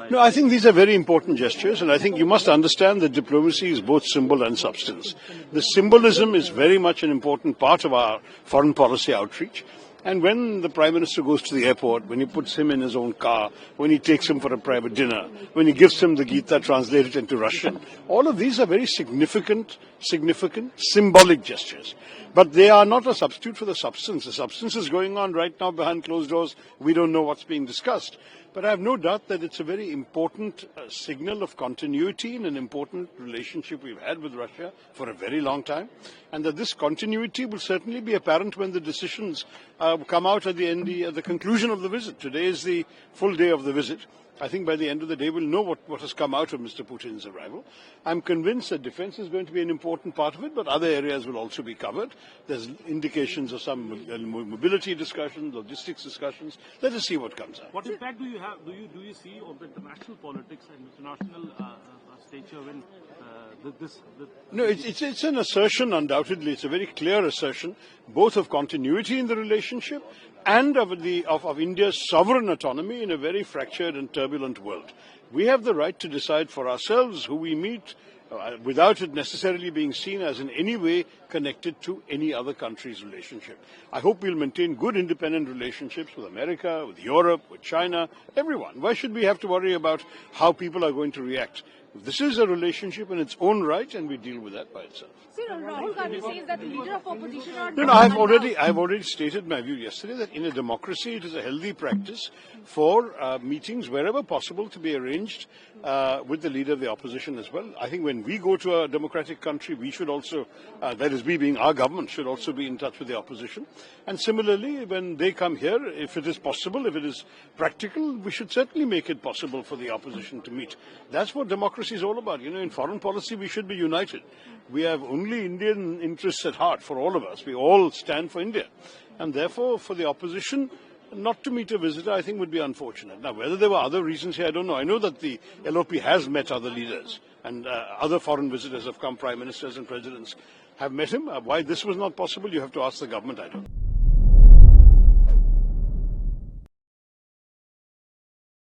No, I think these are very important gestures, and I think you must understand that diplomacy is both symbol and substance. The symbolism is very much an important part of our foreign policy outreach. And when the Prime Minister goes to the airport, when he puts him in his own car, when he takes him for a private dinner, when he gives him the Gita translated into Russian, all of these are very significant, symbolic gestures. But they are not a substitute for the substance. The substance is going on right now behind closed doors. We don't know what's being discussed. But I have no doubt that it's a very important signal of continuity in an important relationship we've had with Russia for a very long time, and that this continuity will certainly be apparent when the decisions come out at the conclusion of the visit. Today is the full day of the visit. I think by the end of the day we'll know what has come out of Mr. Putin's arrival. I'm convinced that defense is going to be an important part of it, but other areas will also be covered. There's indications of some mobility discussions, logistics discussions. Let us see what comes out. What impact do you see on the international politics and international stature when No, it's an assertion, undoubtedly. It's a very clear assertion, both of continuity in the relationship and of India's sovereign autonomy in a very fractured and turbulent world. We have the right to decide for ourselves who we meet without it necessarily being seen as in any way connected to any other country's relationship. I hope we'll maintain good independent relationships with America, with Europe, with China, everyone. Why should we have to worry about how people are going to react? This is a relationship in its own right, and we deal with that by itself. Sir, Rahul Gandhi says that the leader of opposition are... No, I've already stated my view yesterday that in a democracy it is a healthy practice for meetings wherever possible to be arranged with the leader of the opposition as well. I think when we go to a democratic country, we should also, that is we being our government, should also be in touch with the opposition. And similarly, when they come here, if it is possible, if it is practical, we should certainly make it possible for the opposition to meet. That's what democracy is all about. You know, in foreign policy, we should be united. We have only Indian interests at heart for all of us. We all stand for India. And therefore, for the opposition not to meet a visitor, I think would be unfortunate. Now, whether there were other reasons here, I don't know. I know that the LOP has met other leaders and other foreign visitors have come, prime ministers and presidents have met him. Why this was not possible, you have to ask the government, I don't know.